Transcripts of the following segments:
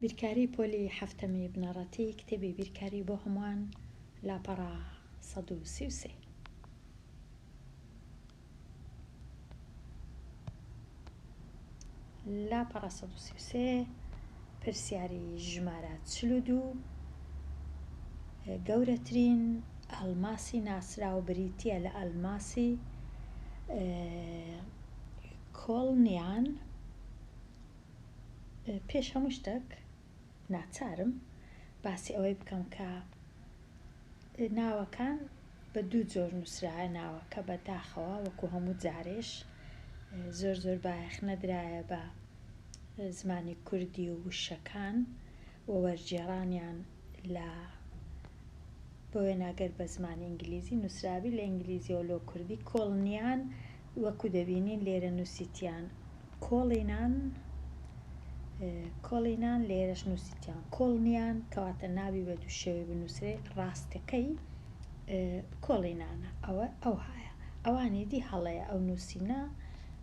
بیرکاری پۆلی هەفتەمی بنەڕەتی کتێبی بیرکاری بۆ هەمووان لاپەڕە 133. لاپەڕە 133 پرسیاری ژمارە 42 گەورەترین ئەڵماسی ناسراو بریتیە لە ئەڵماسی کۆڵنیان. پێش هەموو شتێک ناچارم باسی ئەوەی بکەم کە ناوەکان بە دوو جۆر نووسرایە، ناوەکە بەداخەوە وەکو هەموو جارێش زۆر بایەخ نەدرایە بە زمانی کوردی و وشەکان و وەرگێڕانیان لە بۆیە ناگەر بە زمانی ئینگلیزی نووسرابی لە ئینگلیزی و لۆ کوردی کۆڵنیان وەکو دەبینین لێرە نووسیتیان کۆڵینان لێرەش نووسیتیان کۆڵنیان، کەواتە ناوی بە دوو شێوەی بنووسرێ. ڕاستەکەی کۆڵینانە، ئەو هایە ئەوانی دی هەڵەیە ئەو نووسینە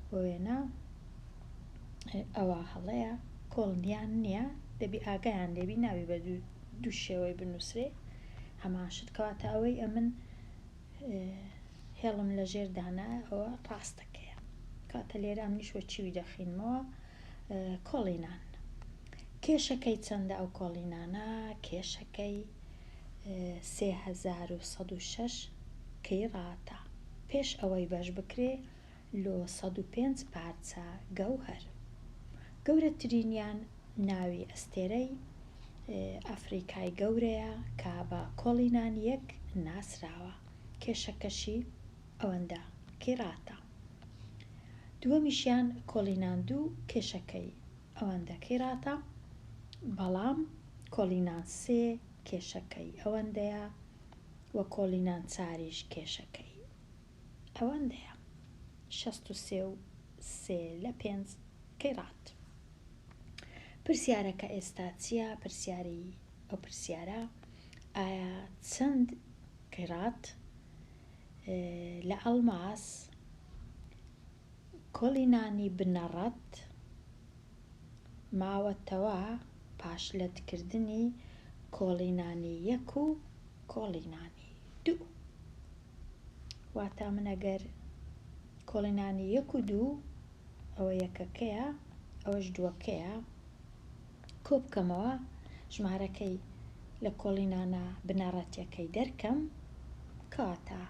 بۆ وێنە ئەوە هەڵەیە کۆڵنیان نییە، دەبی ئاگایان لێبی ناوی بە دوو شێوەی بنووسرێ هەمان شت. کەواتە ئەوەی ئەمن هێڵم لە ژێر دانایە ئەوە ڕاستەکەیە. کاتە لێرە ئەمنیشوە چیوی دەخینمەوە کۆڵینان. کێشەکەی چەندە ئەو کۆڵینانە؟ کێشەکەی 3106 کەیڕاتە پێش ئەوەی بەش بکرێ لۆ 105 پارچە گەوهەر. گەورەترینیان ناوی ئەستێرەی ئەفریقای گەورەیە کە بە کۆڵینان یەک ناسراوە، کێشەکەشی ئەوەندە کەیڕاتە. دووەمیشیان کۆڵینان دوو، کێشەکەی ئەوەندە کەیڕاتە، بەڵام کۆڵینان سێ کێشەکەی ئەوەندەیە و کۆڵینان چاریش کێشەکەی ئەوەندەیە، 63/5 کەیڕات. پرسیارەکە ئێستا چییە؟ پرسیاری ئەو پرسیارە ئایا چەند کەیڕات لە ئەڵماس کۆڵینانی بنەڕەت ماوەتەوە پاش لەتکردنی کۆڵینانی یەک و کۆڵینانی دوو. واتە من ئەگەر کۆڵینانی یەک و دوو ئەوە یەکەکەیە ئەوەش دووەکەیە کۆ بکەمەوە ژمارەکەی لە کۆڵینانە بنەڕەتیەکەی دەرکەم، کەواتە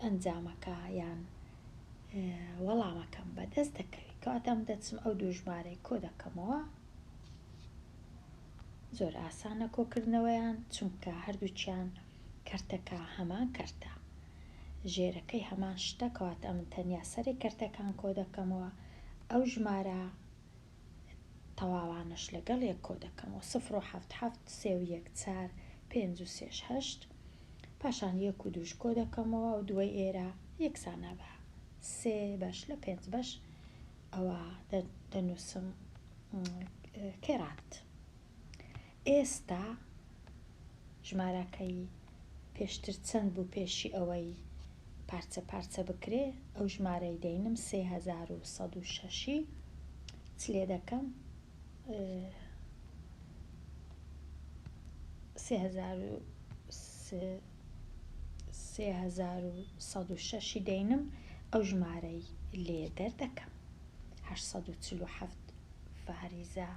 ئەنجامەکە یان وەڵامەکەم بەدەست دەکەوێت. کەواتە من دەچم ئەو دوو ژمارەی کۆ دەکەمەوە. زۆر ئاسانە کۆکردنەوەیان، چونکە هەردووچیان کەرتەکە هەمان کەرتە، ژێرەکەی هەمان شتە، کەواتە من تەنیا سەری کەرتەکان کۆ دەکەمەوە، ئەو ژمارە تەواوانش لەگەڵ یەک کۆ دەکەمەوە. 0.77 3 و 1 4 5 و 3 8 پاشان 1 و 2 کۆ دەکەمەوە و دوای ئێرە یەکسانە بە 3 بەش لە 5 بەش ئەوە دەنووسم کەیڕات. ئێستا ژمارەکەی پێشتر چەند بوو پێشی ئەوەی پارچە بکرێ؟ ئەو ژمارەی دەینم 3106 چ لێ دەکەم؟ 3106 دەینم، ئەو ژمارەی لێ دەردەکەم 847 فاریزە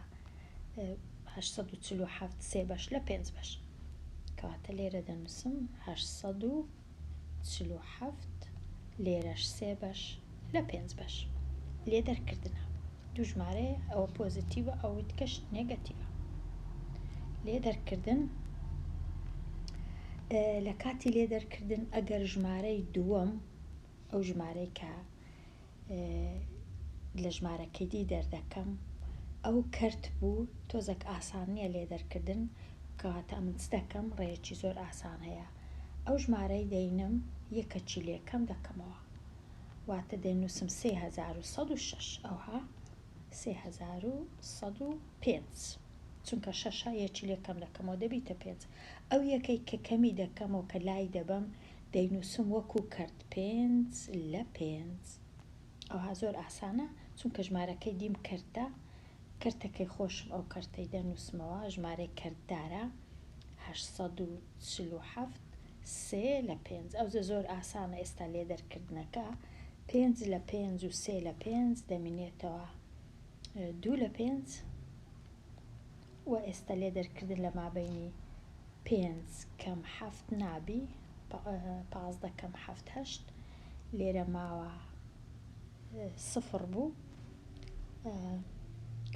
847 3 بەش لە 5 بەش، کەواتە لێرە دەنووسم 847 لێرەش 3 بەش لە 5 بەش. لێ دەرکردنە دوو ژمارەیە، ئەوە پۆزیتیڤە ئەوەی تکەش نێگەتیڤە. لێ دەرکردن لە کاتی لێ دەرکردن ئەگەر ژمارەی دووەم ئەو ژمارەی کە لە ژمارەکەی دی دەردەکەم ئەو کەرت بوو، تۆزێک ئاسان نییە لێ دەرکردن، کەواتە من چ دەکەم؟ ڕێیەکی زۆر ئاسان هەیە، ئەو ژمارەی دەینم یەکەکی لێکەم دەکەمەوە، واتە دەنووسم 3106 ئەوها 3105 چونکە شەشە یەکی لێکەم دەکەمەوە دەبیتە 5. ئەو یەکەی کە کەمی دەکەمەوە کە لای دەبەم دەینووسم وەکو کەرت 5 لە 5. ئەوها زۆر ئاسانە چونکە ژمارەکەی دیم کەرتە کەرتەکەی خۆشم ئەو کەرتەی دەنووسمەوە ژمارەی کەرتدارە 847 3/5 ئەو زۆر ئاسانە ئێستا لێدەرکردنەکە 5/5 و 3/5 دەمێنێتەوە 2/5 و ئێستا لێدەرکردن لە مابەینی 5 کەم 7 نابی 15 کەم 7 8 لێرە ماوە 0 بوو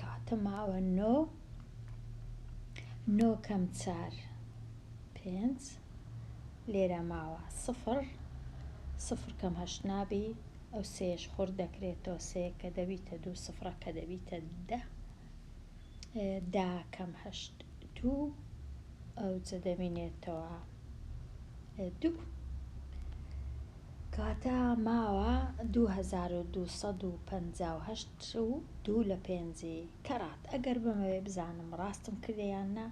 کاتە ماوە 9 کەم 4 5 لێرە ماوە 0 کەم 8 نابی ئەو سێش خورد دەکرێتەوە سێ کە دەبیتە 2 سفرە کە دەبیتە 10 کەم 8 2 ئەو جە دەبینێتەوە 2 کاتە ماوە 2258 و 2/5 کەرات ئەگەر بمەوێ بزانم ڕاستم کردیان نا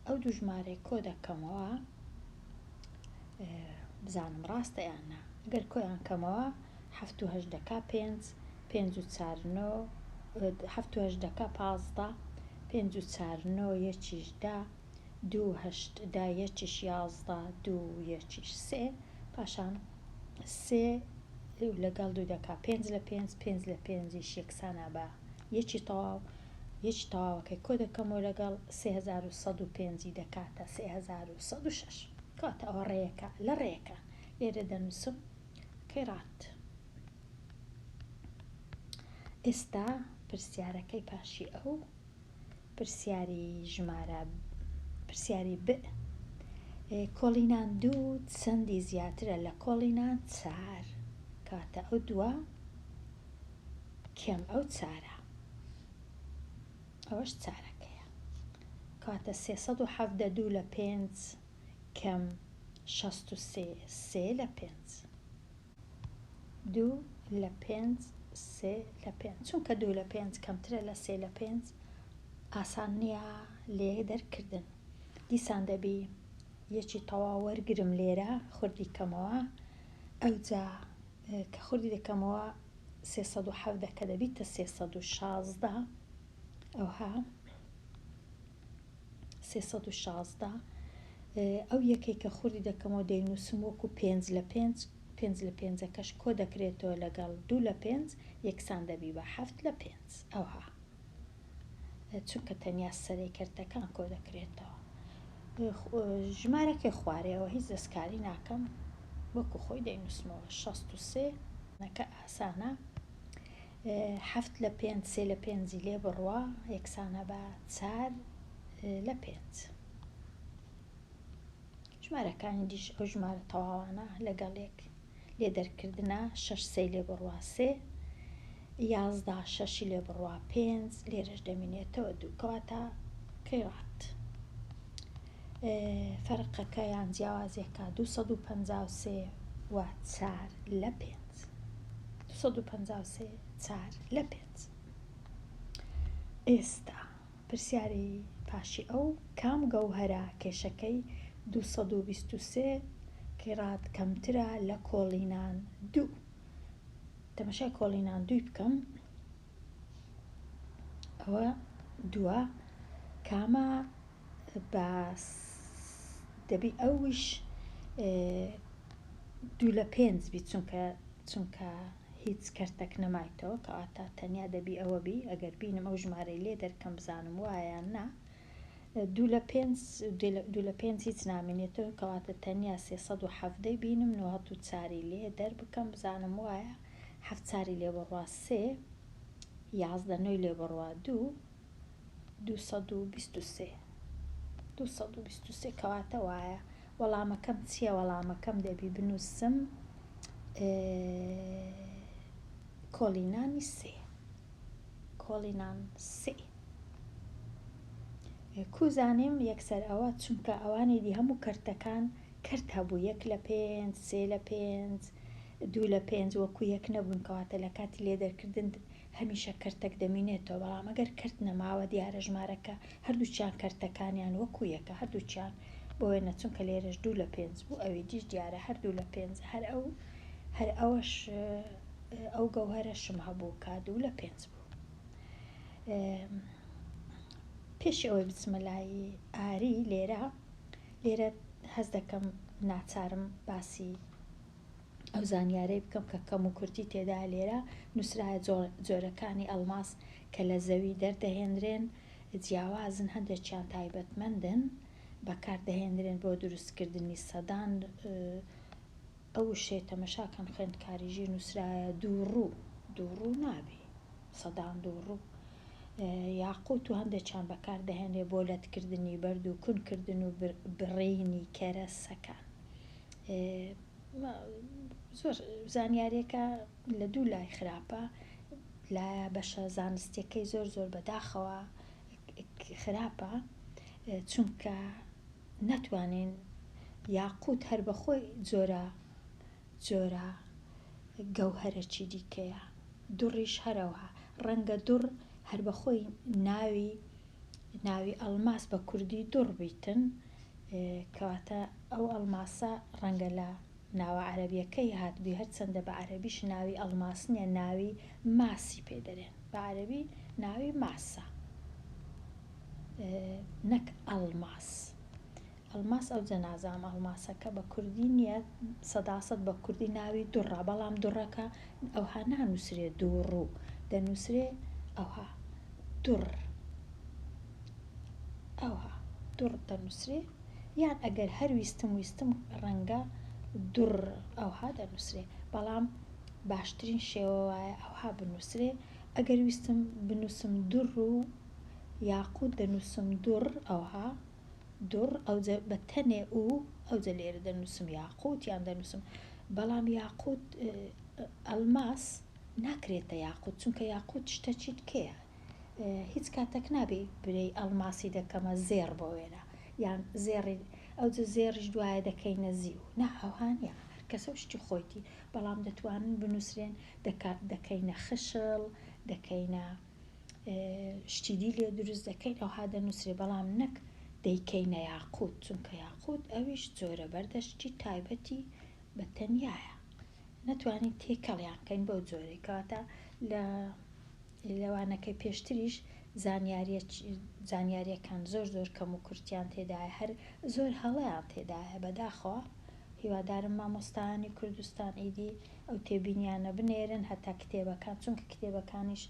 ئەو دوو ژمارەی کۆ دەکەمەوە بزانم ڕاستە یان نا ئەگەر کۆیان کەمەوە 7 و 8 دەکا 5 و 4 9 7 و 8 دەکا 15 5 و 4 9 یەکیش 10 2 و 8 دا یەکیش 11 2 و یەکیش 3 پاشان 3 لەگەڵ 2 دەکا 5/5 5/5 یەکسانە بە یەکی تەواوەکەی کۆ دەکەمەوە لەگەڵ 3105 دەکاتە 3106 کاتە ئەوە ڕێیەکە لە ڕێیەکە لێرە دەنووسم کەیڕات. ئێستا پرسیارەکەی پاشی ئەو پرسیاری ب کۆڵینان 2 چەندی زیاترە لە کۆڵینان 4 کاتە ئەو دووە کەم ئەو 4 ئەوەش 4ەکەیە کاتە 372/5 کەم 63 3/5 2/5 3/5 چونکە 2/5 کەمترە لە 3/5 ئاسان نییە لێ دەرکردن دیسان دەبی یەکی تەواو وەرگرم لێرە خوردی کەمەوە ئەوجا کە خوردی دەکەمەوە 307 کە دەبیتە 316 ئەوها 316 ئەو یەکەی کە خوردی دەکەمەوە دەینووسم وەکو 5/5 5/5کەش کۆ دەکرێتەوە لەگەڵ 2/5 یەکسان دەبی بە 7/5 ئەوها چونکە تەنیا سەرەی کەرتەکان کۆ دەکرێتەوە ژمارەکەی خوارەوە هیچ دەستکاری ناکەم وەکو خۆی دەینووسمەوە 63 نەکە ئاسانە 7/5 3/5 لێ بڕوە یەکسانە بە 4/5 ژمارەکانی دیش ئەو ژمارە تەواوانە لەگەڵێک لێدەرکردنە 6 سێ لێ بڕوە 3 11 6 لێ بڕوە 5 لێرەش دەمێنێتەوە 2 کەواتە کەیڕات فەرقەکە یان جیاوازێکە 253 و 4/5 253 4/5 ئێستا پرسیاری پاشی ئەو کام گەوهەرە کێشەکەی 223 کەیڕات کەمترە لە کۆڵینان 2 تەماشای کۆڵینان 2 بکەم ئەوە دووە کامە باس دەبی ئەوش 2/5 بی چونکە هیچ کەرتەک نەمایتەوە کەواتە تەنیا دەبی ئەوە بی ئەگەر بینم ئەو ژمارەی لێ دەرکەم بزانم وایە نا 2/5 هیچ نامێنێتەوە کەواتە تەنیا 307 بینم 94 لێ دەربکەم بزانم وایە 7 لێ بڕوا 3 11 لێ بڕوا 2 223 کەواتە وایە وەڵامەکەم چییە وەڵامەکەم دەبی بنووسم کۆڵینانی 3 کوزانیم یەکسەر ئەوە چونکە ئەوانێکی هەموو کەرتەکان کەرت هەبوو 1/5 3/5 2/5 وەکو یەک نەبوون کەواتە لە کاتی لێدەرکردن هەمیشە کەرتەک دەمێنێتەوە بەڵام ئەگەر کەرت نەماوە دیارە ژمارەکە هەردووچیان کەرتەکانیان وەکو یەکە هەردووچیان بۆیە نەچونکە لێرەش 2/5 بوو ئەوەی دیش دیارە هەر 2/5 هەر ئەوەش ئەو گەوهەرەشم هەبوو کا 2/5 بوو پێشی ئەوەی بچمە لای ئاری لێرە هەز دەکەم ناچارم باسی ئەو زانیارەی بکەم کە کەم و کورتی تێدا لێرە نووسرایە جۆرەکانی ئەڵماس کە لە زەوی دەردەهێنرێن جیاوازن هەندێکیان تایبەتمەندن بەکاردەهێنرێن بۆ دروستکردنی سەدان ئەو شێ تەمەشاکەن خوێندکاریژی نووسرایە دووڕوو نابێ سەدان دووڕوو یاقوت و هەندێکیان بەکاردەهێنرێ بۆ لەتکردنی بەرد و کونکردن و بڕینی کەرەسەکان زۆر زانیاریەکە لە دوو لای خراپە لایە بەشە زانستیەکەی زۆر بەداخەوە خراپە چونکە نەتوانین یاقوت هەر بەخۆی جۆرە گەوهەرەکی دیکەیە دوڕیش هەروەها ڕەنگە دوڕ هەر بەخۆی ناوی ئەڵماس بە کوردی دوڕ بیتن کەواتە ئەو ئەڵماسە ڕەنگە لە ناوە عەرەبیەکەی هاتبووی هەرچەندە بە عەرەبیش ناوی ئەڵماس نییە ناوی ماسی پێدەرێن بە عەرەبی ناوی ماسە نەک ئەڵماس ئەو جەنازام ئەڵماسەکە بە کوردی نییە 100% بە کوردی ناوی دوڕە بەڵام دوڕەکە ئەوها نانووسرێ دووڕوو دەنووسرێ ئەوها دوڕ دەنووسرێ یان ئەگەر هەر ویستم ڕەنگە دوڕ ئەوها دەنووسرێ بەڵام باشترین شێوە وایە ئەوها بنووسرێ ئەگەر ویستم بنووسم دوڕ و یاقوت دەنووسم دوڕ ئەوها دوڕ ئەوجە بە تەنێ و ئەوجە لێرە دەنووسم یاقوت یان دەنووسم بەڵام یاقوت ئەڵماس ناکرێتە یاقوت چونکە یاقوت شتەکی تکەیە هیچ کاتێک نابێ برەی ئەڵماسی دەکەمە زێڕ بۆ وێرە یان زێڕی ئەوجە زێڕیش دوایە دەکەینە زیو نا ئەوهانە کەسە شتی خۆیتی بەڵام دەتوانن بنووسرێن دەکەینە خشل دەکەینە شتی دی لێ دروست دەکەین ئەوها دەنووسرێ بەڵام نەک دەیکەینە یاقوت چونکە یاقوت ئەویش جۆرە بەردەشتی تایبەتی بە تەنیایە نەتوانین تێکەڵیان بکەین بەو جۆرەی کەواتە لە لەوانەکەی پێشتریش زانیاریەکان زۆر کەم و کورتیان تێدایە هەر زۆر هەڵەیان تێدایە بەداخەوە هیوادارم مامۆستایانی کوردستان ئیدی ئەو تێبینیانە بنێرن هەتا کتێبەکان چونکە کتێبەکانیش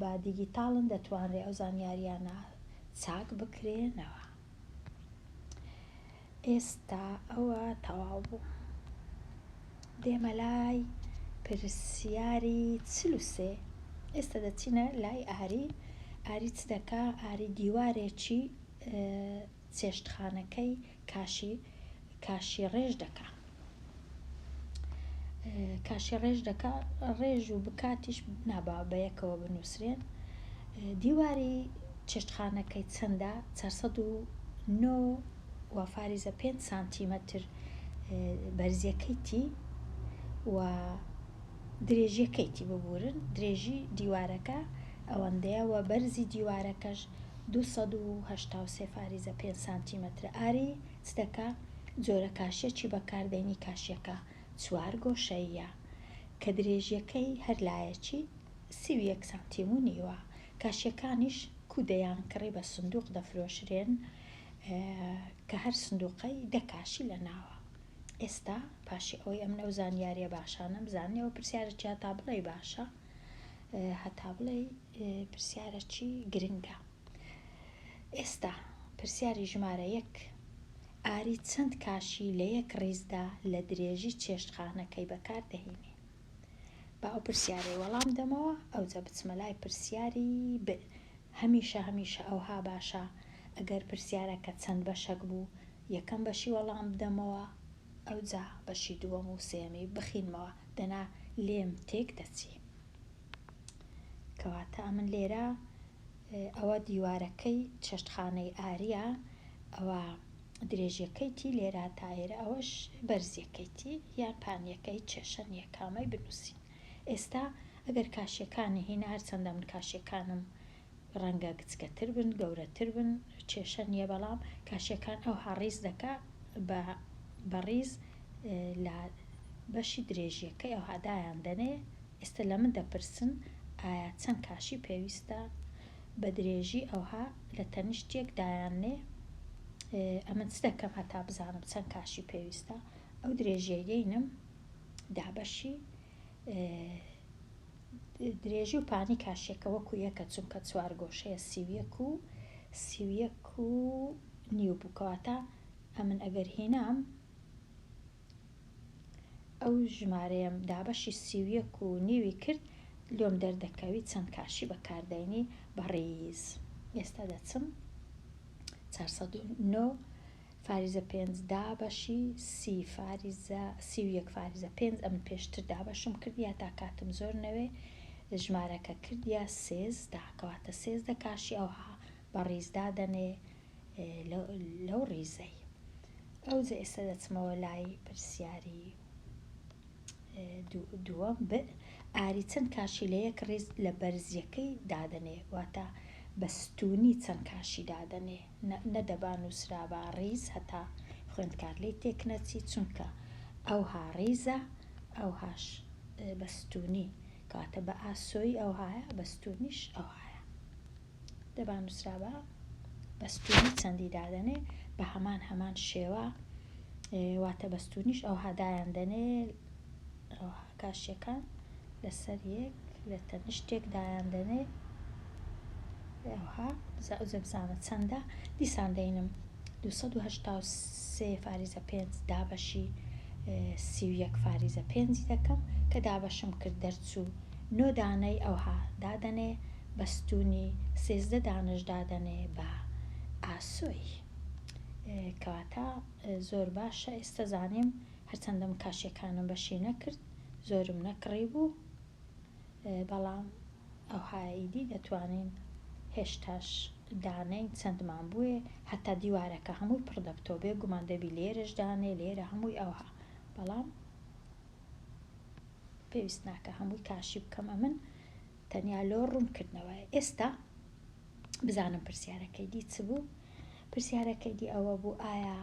با دیجیتاڵن دەتوانرێ ئەو زانیاریانە چاک بکرێنەوە. ئێستا ئەوە تەواو بوو دێمە لای پرسیاری 43 ئێستا دەچینە لای ئاری چ دەکا ئاری دیوارێکی چێشتخانەکەی کاشی ڕێژ دەکا ڕێژ و بکاتیش نابا بەیەکەوە بنووسرێن دیواری چێشتخانەکەی چەندە 409 و فاریزە 5 سانتیمەتر بەرزیەکەیتی و درێژیەکەیتی ببورن درێژی دیوارەکە ئەوەندەیە و بەرزی دیوارەکەش 283 فاریزە 5 سانتیمەتر ئاری چ دەکا جۆرە کاشیەکی بەکاردێنی کاشیەکە 4 گۆشەیە کە درێژیەکەی هەر لایەکی 31 سانتیم و نیوە کاشیەکانیش کودەیان کڕی بە سندوق دەفرۆشرێن کە هەر سندوقەی دەکاشی لە ناوە ئێستا پاشی ئەوەی ئەم نەو زانیاریە باشانە بزانێەوە پرسیارێکی هەتا بڵێ باشە هەتا بڵێ پرسیارێکی گرنگە ئێستا پرسیاری ژمارە 1 ئاری چەند کاشی لە یەک ڕیزدا لە درێژی چێشتخانەکەی بەکاردەهێنێ با ئەو پرسیارەی وەڵام دەمەوە ئەوجە بچمە لای پرسیاری هەمیشە ئەوها باشە ئەگەر پرسیارەکە چەند بەشەک بوو یەکەم بەشی وەڵام بدەمەوە ئەوجا بەشی دووەم و سێمی بخینمەوە دەنا لێم تێک دەچی کەواتە ئەمن لێرە ئەوە دیوارەکەی چێشتخانەی ئاریە ئەوە درێژیەکەیتی لێرە تا ئێرە ئەوەش بەرزیەکەیتی یان پانیەکەی کێشە نیە کامەی بنووسین ئێستا ئەگەر کاشیەکانی هینا هەرچەندە من کاشیەکانم ڕەنگە گچکەتر بن گەورەتر بن کێشە نییە بەڵام کاشیەکان ئەو هەڕیز دەکا بە ڕیز لە بەشی درێژیەکەی ئەو هادایان دەنێ ئێستا لە من دەپرسن ئایا چەند کاشی پێویستە بە درێژی ئەوها لە تەنیشتێک دایانێ ئەمە چ دەکەم هەتا بزانم چەند کاشی پێویستە ئەو درێژیەگەینم دابەشی درێژی و پانی کاشێکە وەکو یەکە چونکە چوار گۆشەیە سیویەک و نیو بووکەواتە ئەمن ئەگەر هێنام ئەو ژمارەیەم دابەشی سیویەک و نیوی کرد لۆم دەردەکەوی چەند کاشی بەکاردێنی بەڕێز. ئێستا دەچم 409 فاریزە 5 دابەشی سیویەک فاریزە 5 ئەم پێشتر دابەشم کردیا تا کاتم زۆر نەوێ ژمارەکە کردیا سێزدا کەواتە سێزدە کاشی ئەوها بە ڕیزدا دەنێ لەو ڕیزەی. ئەوجا ئێستا دەچمەوە لای پرسیاری دووەم ئاری چەند کاشی لە یەک ڕیز لە بەرزیەکەی دادەنێ واتە بەستونی چەند کاشی دادەنێ نەدەبا نووسرا بە ڕیز هەتا خوێندکار لێی تێک نەچی چونکە ئەوها ڕیزە ئەوهاش بەستونی کەواتە بە ئاسۆی ئەوهایە بەستونیش ئەوهایە دەبا نووسرا بە بەستونی چەندی دادەنێ بە هەمان شێوە واتە بەستونیش ئەوها دایان دەنێ ئەوها کاشیەکان لەسەر یەک لە تەنیشتێک دایان دەنێ ئەوها بزانە چەندە دیسان دەینم 283 فاریزە 5 دابەشی سیویەک فاریزە 5 دەکەم کە دابەشم کرد دەرچوو 9 دانەی ئەوها دادەنێ بەستونی 13 دانەش دادەنێ بە ئاسۆی کەواتە زۆر باشە. ئێستا زانیم هەرچەندەم کاشیەکانم بەشی نەکرد زۆرم نەکڕی بوو بەڵام ئەوهاییدی دەتوانین هێشتاش دانەی چەندمان بووێ هەتا دیوارەکە هەمووی پڕ دەبتەوە بێگومان دەبی لێرەش دانێ لێرە هەمووی ئەوها بەڵام پێویست ناکە هەمووی کاشی بکەم ئەمن تەنیا لۆ ڕوونکردنەوەی. ئێستا بزانم پرسیارەکەی دی چ بوو. پرسیارەکەی دی ئەوە بوو ئایا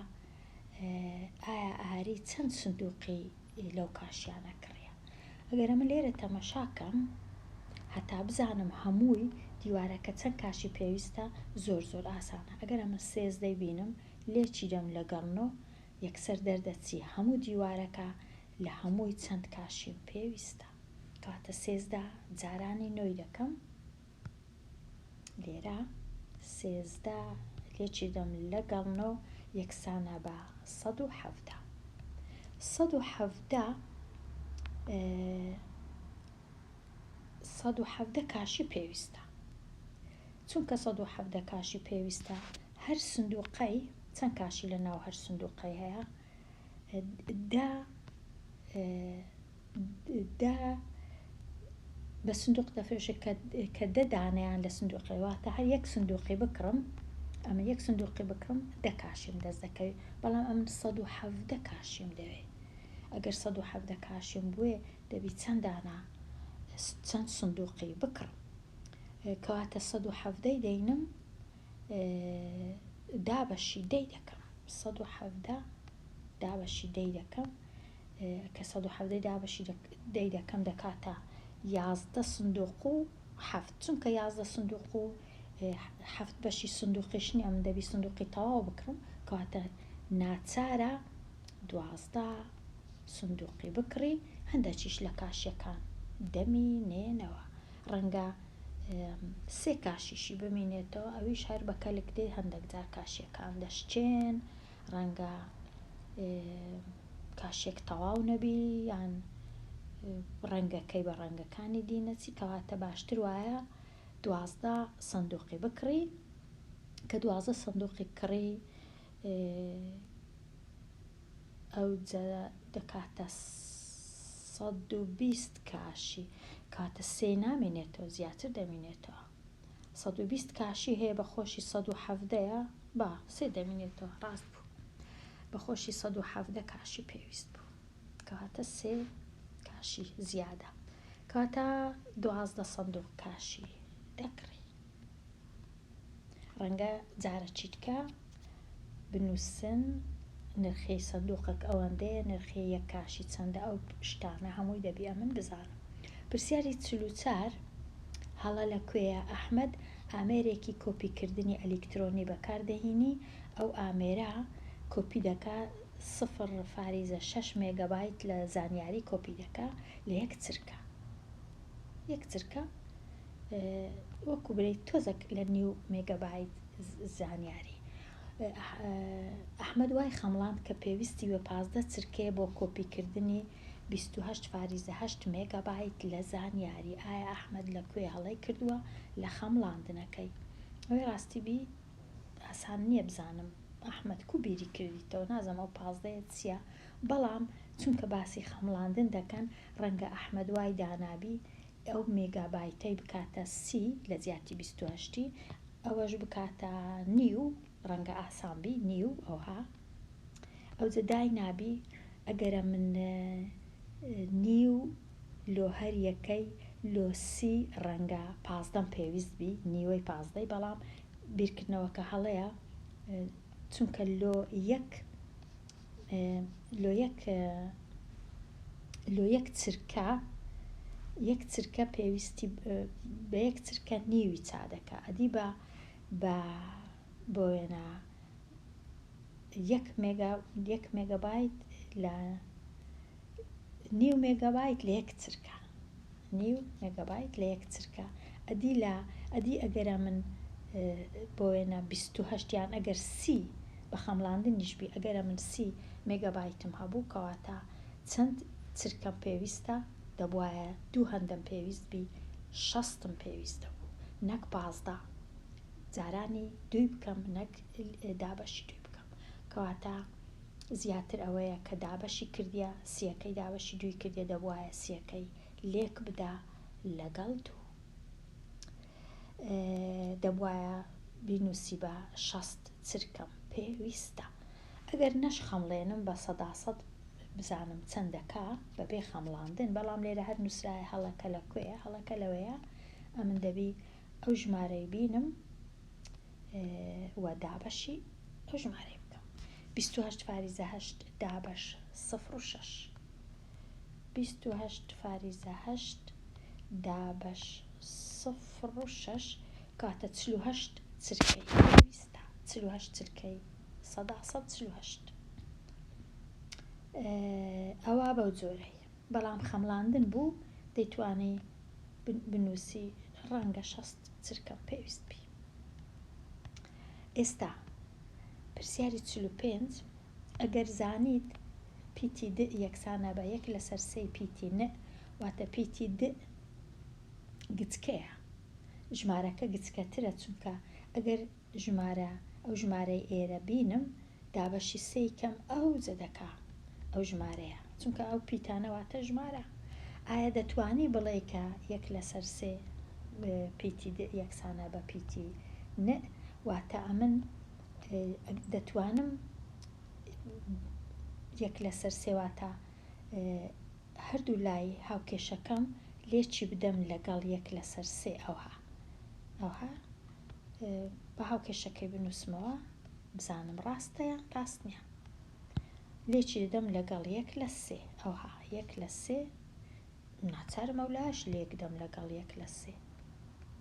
ئاری چەند سندوقی لەو کاشیانە کڕیە. ئەگەر ئەمە لێرە تەمەشاکەم هەتا بزانم هەمووی دیوارەکە چەند کاشی پێویستە زۆر ئاسانە. ئەگەر ئەمە سێزدەی بینم لێکی دەم لەگەڵنۆ یەکسەر دەردەچی هەموو دیوارەکە لە هەمووی چەند کاشیم پێویستە کەواتە سێزدە جارانی نۆی دەکەم لێرە سێزدە لێکی دەم لەگەڵنۆ یەکسانە بە 170 170 کاشی پێویستە چونکە 170 کاشی پێویستە هەر سندوقەی چەند کاشی لە ناو هەر سندوقەی هەیە دا بە سندوق دەفرۆشێت کە 10 دانەیان لە سندوقی واتە هەر یەک سندوقی بکڕم ئەمە یەک سندوقی بکڕم 10 کاشیم دەست دەکەوێت بەڵام ئەمن 170 کاشیم دەوێت. ئەگەر 170 کاشیم بووێ دەبی چەند دانە چەند سندوقی بکڕم کەواتە 170 دەینم دابەشی 10 دەکەم 170 دابەشی 10 دەکەم کە 170 دابەشی 10 دەکەم دەکاتە 11 سندوق و 7 چونکە 11 سندوق و 7 بەشی سندوقیشنی ئەم دەبی سندوقی تەواو بکڕم کەواتە ناچارە 12 سندوقی بکڕی هەندێکیش لە کاشیەکان دەمینێنەوە ڕەنگە 3 کاشیشی بمینێتەوە ئەویش هەر بە کەلک دێ هەندێک جار کاشیەکان دەشتێن ڕەنگە کاشێک تەواو نەبی یان ڕەنگەکەی بە ڕەنگەکانی دینەچی کەواتە باشتر وایە 12 سندوقی بکڕی کە 12 سندوقی کڕی ئەو دەکاتە 120 کاشی کاتە 3 نامێنێتەوە زیاتر دەمێنێتەوە 120 کاشی هەیە بە خۆشی 170 با 3 دەمێنێتەوە ڕاست بوو بە خۆشی 170 کاشی پێویست بوو کەواتە 3 کاشی زیادە کەواتە 12 سندوق کاشی دەکڕی. ڕەنگە جارە چیتکە بنووسن نرخی سندوقك ئەوەندەیە نرخی یەک کاشی چەندە ئەو شتانە هەمووی دەبی ئەمن بزانم. پرسیاری 44 هەڵە لەکوێیە ئەحمەد ئامێرێکی کۆپیکردنی ئەلیکترۆنی بەکاردەهێنی ئەو ئامێرە کۆپی دەکا 0.6 مێگەبایت لە زانیاری کۆپی دەکا لە یەک چرکە وەکو برەی تۆزێک لە نیو مێگەبایت زانیاری. ئەحمەد وای خەمڵاند کە پێویستی بە 15 چرکەیە بۆ کۆپیکردنی 28.8 مێگەبایت لە زانیاری. ئایا ئەحمەد لەکوێ هەڵەی کردووە؟ لە خەمڵاندنەکەی. ئەوەی ڕاستیبی ئاسان نییە بزانم ئەحمەد کو بیری کردیتەوە، نازەم ئەو 15 چییە، بەڵام چونکە باسی خەمڵاندن دەکەن ڕەنگە ئەحمەد وای دانابی ئەو مێگابایتەی بکاتە 30 لە جیاتی 28، ئەوەش بکاتە نیو، ڕەنگە ئاسانبی نیو ئەوها ئەو جدای نابی ئەگەرە من نیو لۆ هەر یەکەی لۆ 30 ڕەنگە 15 پێویست بی، نیوەی 15، بەڵام بیرکردنەوەکە هەڵەیە چونکە لۆ یەک چرکە پێویستی بە یەک چرکە نیوی چادەکە، ئەدی بە بۆ وێنە 1 مێگەبایت لە نیو مێگەبایت لە یەک چرکە، نیو مێگەبایت لە یەک چرکە، ئەدی ئەگەرە من بۆ وێنە 28 یان ئەگەر 30 بە خەمڵاندنیشبی ئەگەرە من 30 مێگەبایتم هەبوو کەواتە چەند چرکەم پێویستە، دەبوایە 2 هەندەم پێویست بی، 60م پێویستە بوو نەک 15، جارانی 2 بکەم نەک دابەشی 2 بکەم، کەواتە زیاتر ئەوەیە کە دابەشی کردیە، سیەکەی دابەشی 2 کردیە، دەبوایە سیەکەی لێک بدا لەگەڵ 2، دەبوایە بینوسی بە 60 چرکەم پێویستە. ئەگەر نەش خەمڵێنم بە 100% بزانم چەندەکە بەبێ خەمڵاندن، بەڵام لێرە هەر نووسرایە هەڵەکە لەکوێیە، هەڵەکە لەوەیە، ئەمن دەبی ئەو ژمارەی بینم وە دابەشی ئەو ژمارەی بکەم. 28.8 دابەش 0.6 28.8 دابەش 0.6 کاتە 48 چرکەی پێویستە، 48 چرکەی 100%. ئەوە بەو جۆرەی، بەڵام خەمڵاندن بوو دەیتوانی بنووسی ڕەنگە 60 چرکەم پێویست بی. ئێستا پرسیاری 45 ئەگەر زانیت پیتی د یەکسانە بە 1/3 پیتی ن، واتە پیتی د گچکەیە، ژمارەکە گچکەترە، چونکە ئەگەر ئەو ژمارەی ئێرە بینم دابەشی 3 کەم ئەو جەدەکە ئەو ژمارەیە، چونکە ئەو پیتانەواتە ژمارە. ئایا دەتوانی بڵێ کە 1/3 پیتی د یەکسانە بە پیتی ن، واتە ئەمن دەتوانم 1/3 واتە هەردوو لای هاوکێشەکەم لێکی بدەم لەگەڵ 1/3 ئەوها بە هاوکێشەکەی بنووسمەوە بزانم ڕاستەیە ڕاست نییە، لێکی دەدەم لەگەڵ 1/3 ئەوها 1/3 ناچارم ئەو لایەش لێکدەم لەگەڵ 1/3.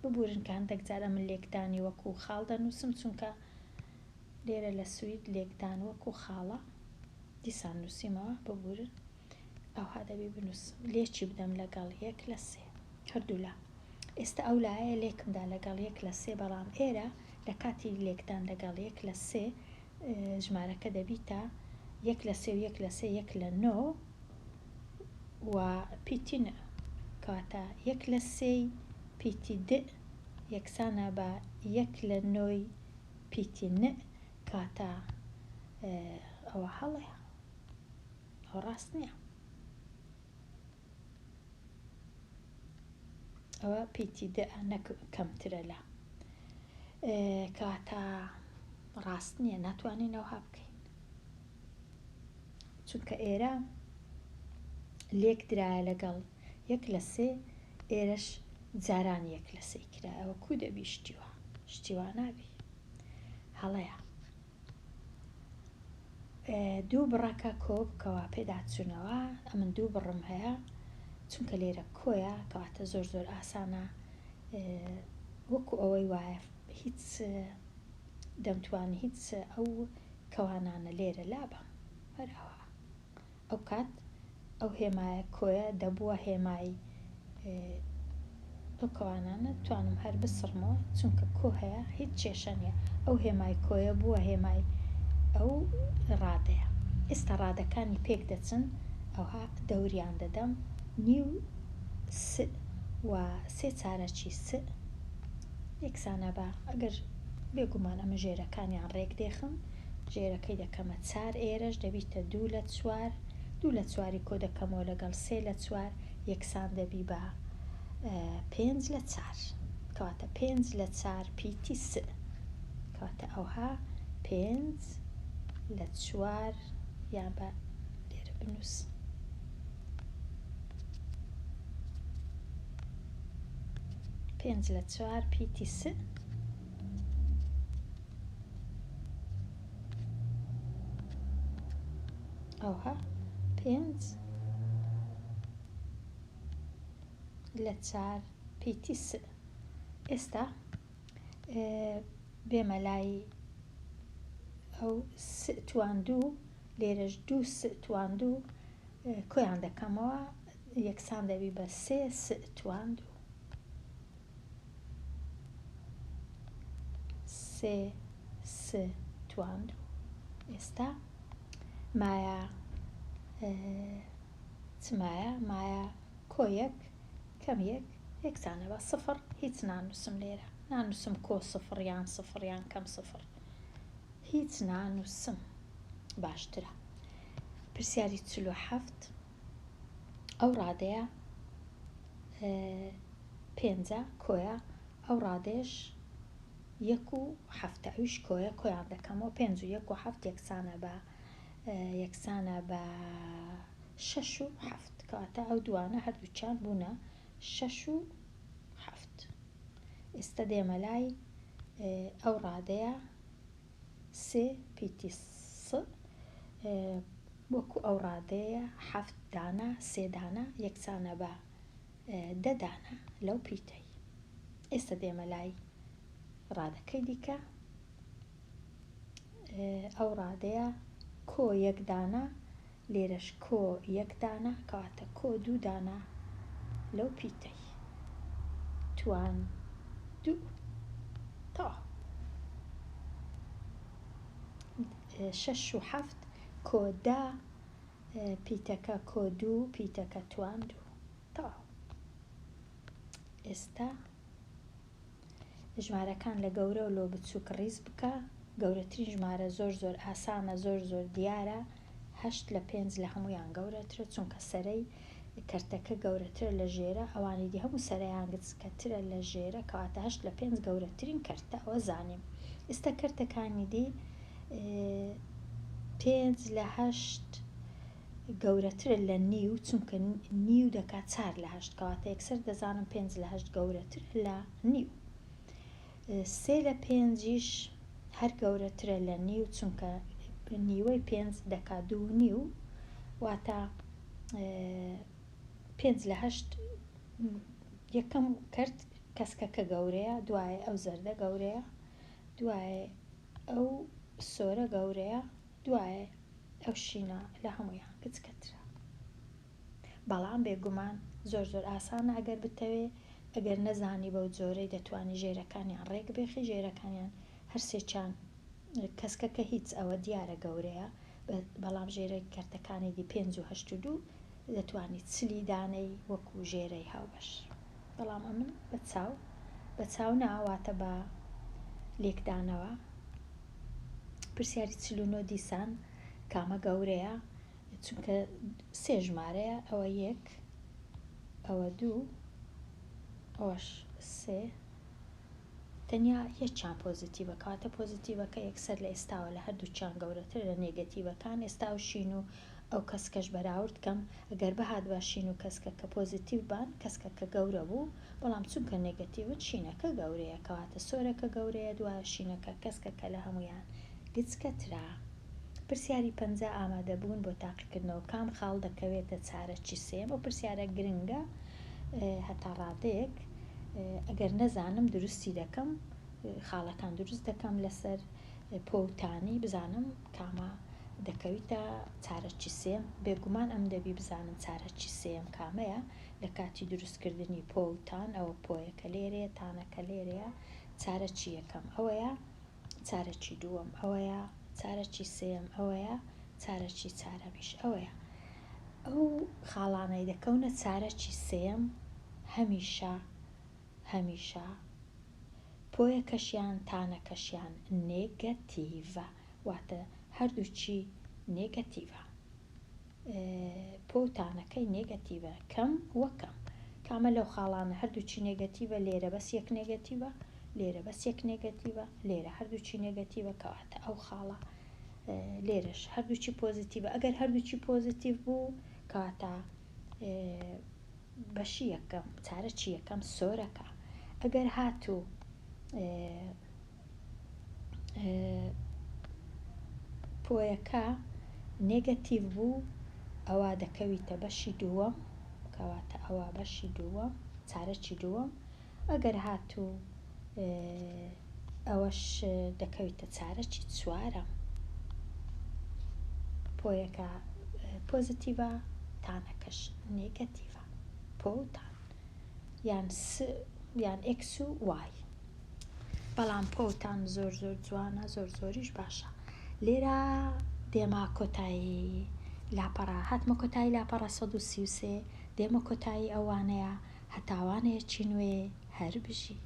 ببورن کە هەندێک جارە من لێکدانی وەکو خاڵ دەنووسم، چونکە لێرە لە سوید لێکدان وەکو خاڵە دیسان نووسیمەوە، ببورن ئەوها دەبی بنووسم لێکی بدەم لەگەڵ 1/3 هەردوو لا. ئێستا ئەو لایە لێکمدا لەگەڵ 1/3، بەڵام ئێرە لە کاتی لێکدان لەگەڵ 1/3 ژمارەکە دەبیتە 1/3 و 1/3 1/9 و پیتی ن، کەواتە 1/3 پیتی د یەکسانە بە 1/9 پیتی ن، کاتە ئەوە هەڵەیە، ئەو ڕاست نییە، ئەوە پیتی د نەک کەمترە لە، کاتە ڕاست نییە، ناتوانین ئەوها بکەین، چونکە ئێرە لێک درایە لەگەڵ 1/3، ئێرەش جاران 1/3 کرا، ئەوە کو دەبی شتیوە نابی، هەڵەیە. دوو بڕەکە کۆ بکەوە پێداچوونەوە، ئەمن دوو بڕم هەیە چونکە لێرە کۆیە، کەواتە زۆر ئاسانە وەکو ئەوەی وایە هیچ دەمتوانی هیچ ئەو کەوانانە لێرە لابە هەراوە ئەو کات ئەو هێمایە کۆیە دەبووە هێمای ئەو کەوانانە توانم هەر بسڕمەوە چونکە کۆ هەیە هیچ کێشە نیە ئەو هێمای کۆیە بووە هێمای ئەو ڕادەیە ئێستا ڕادەکانی پێک دەچن ئەوها دەوریان دەدەم نیو س و سێ چارەکی س یەکسانە بە ئەگەر بێگومان ئەمە ژێرەکانیان ڕێک دێخم ژێرەکەی دەکەمە 4 ئێرەش دەبیتە 2 لە 4 2 لە 4 کۆ دەکەمەوە لەگەڵ 3 لە 4 یەکسان دەبی بە 5 لە 4 کەواتە 5 لە 4 پیتی س کەواتە ئەوها 5 لە 4 یان بە لێرە بنووس 5 لە 4 پیتی س ئەوها 5 لە 4 پیتی س ئێستا بێمە لای ئەو س تواندوو لێرەش 2 س تواندوو کۆیان دەکەمەوە یەکسان دەبی بە 3 س تواندوو 3 س تواندوو ئێستا مایە چمایە مایە کۆ یەک کەم یەک یەکسانە بە 0 هیچ نانووسم لێرە نانووسم کۆ 0 یان 0 یان کەم 0 هیچ نانووسم باشترە پرسیاری 47 ئەو ڕادەیە 5 کۆیە ئەو ڕادێش 1 و 7 ئەویش کۆیە کۆیان دەکەمەوە 5 و 1 و 7 یەکسانە بە 6 و 7 کەواتە ئەو دوانە هەردووچیان بوونە 6 و 7 ئێستا دێمە لای ئەو ڕادەیە 3 پیتی س وەکو ئەو ڕادەیە 7 دانە 3 دانە یەکسانە بە 10 دانە لەو پیتەی ئێستا دێمە لای ڕادەکەی دیکە ئەو ڕادەیە کۆ 1 دانە لێرەش کۆ 1 دانە کەواتە کۆ 2 دانە لەو پیتەی توان 2 تا 6 و 7 کۆ 10 پیتەکە کۆ 2 پیتەکە توان 2 تا ئێستا ژمارەکان لە گەورە و لۆ بچووک ڕیز بکە گەورەترین ژمارە زۆر ئاسانە زۆر دیارە 8 لە 5 لە هەمویان گەورەترە چونکە سەرەی کەرتەکە گەورەترە لە ژێرە ئەوانی دی هەموو سەرەیان گچکەترە لە ژێرە کەواتە 8 لە 5 گەورەترین کەرتە ئەوە زانیم ئێستا کەرتەکانی دی 5 لە 8 گەورەترە لە نیو چونکە نیو دەکات 4 لە 8 کەواتە یەکسەر دەزانم 5 لە 8 گەورەتر لە نیو 3 لە 5یش هەر گەورەترە لە نیو چونکە نیوەی 5 دەکات 2 نیو واتە 5 لە 8 یەکەم کەرت کەسکەکە گەورەیە دوایە ئەو زەردە گەورەیە دوایە ئەو سۆرە گەورەیە دوایە ئەو شینە لە هەمویان کچکەترە بەڵام بێگومان زۆر ئاسانە ئەگەر بتەوێ ئەگەر نەزانی بەو جۆرەی دەتوانی ژێرەکانیان ڕێک بێخی ژێرەکانیان هەرسێکیان کەسکەکە هیچ ئەوە دیارە گەورەیە بەڵام ژێرەی کەرتەکانی دی 5 و 8 و 2 دەتوانیت چلی دانەی وەکو ژێرەی هاوبەش بەڵام ئەمن بە چاو ناواتە بە لێکدانەوە پرسیاری 49 دیسان کامە گەورەیە چونکە 3 ژمارەیە ئەوە 1 ئەوە 2 ئەوەش 3 تەنیا یەکیان پۆزیتیڤە کەواتە پۆزیتیڤەکە یەکسەر لە ئێستاوە لە هەردووچیان گەورەتر لە نێگەتیڤەکان ئێستا و شین و ئەو کەسکەش بەراورد کەم ئەگەر بەهات بە شین و کەسکەکە پۆزیتیڤ بان کەسکەکە گەورە بوو بەڵام چونکە نێگەتیڤت شینەکە گەورەیە کەواتە سۆرەکە گەورەیە دوایە شینەکە کەسکەکە لە هەمویان گچکەترا پرسیاری 50 ئامادەبوون بۆ تاقیکردنەوە کام خاڵ دەکەوێتە چارەکی سێم و پرسیارە گرنگە هەتا ڕادەیەک ئەگەر نەزانم دروستی دەکەم خاڵەکان دروست دەکەم لەسەر پۆتانی بزانم کامە دەکەویتە چارەکی سێم بێگومان ئەم دەبی بزانم چارەکی سێم کامەیە لە کاتی دروستکردنی پۆتان ئەوە پۆیەکە لێرەیە تانەکە لێرەیە چارەکی یەکەم ئەوەیە چارەکی دووەم ئەوەیە چارەکی سێم ئەوەیە چارەکی چارەمیش ئەوەیە ئەو خاڵانەی دەکەونە چارەکی سێم هەمیشە پۆیەکەشیان تانەکەشیان نێگەتیڤە واتە هەردووچی نێگەتیڤە پۆتانەکەی نێگەتیڤە کەم وەکەم کامە لەو خاڵانە هەردووچی نێگەتیڤە لێرە بەس یەک نێگەتیڤە لێرە بەس یەک نێگەتیڤە لێرە هەردووچی نێگەتیڤە کەواتە ئەو خاڵە لێرەش هەردووچی پۆزیتیڤە ئەگەر هەردووچی پۆزیتیڤ بوو کەواتە بەشی یەکەم چارەکی یەکەم سۆرەکە ئەگەر هاتوو پۆیەکە نێگەتیڤ بوو ئەوە دەکەویتە بەشی دووەم کەواتە ئەوە بەشی دووەم چارەکی دووەم ئەگەر هاتوو ئەوەش دەکەویتە چارەکی چوارەم پۆیەکە پۆزیتیڤە تانەکەش نێگەتیڤە پۆتان یان ئێکس و وای بەڵام پۆتان زۆر جوانە زۆریش باشە لێرە دێمە کۆتایی لاپەڕە هاتمە کۆتایی لاپەڕە 133 دێمە کۆتایی ئەوانەیە هەتاوانەیەکی نوێ هەر بژی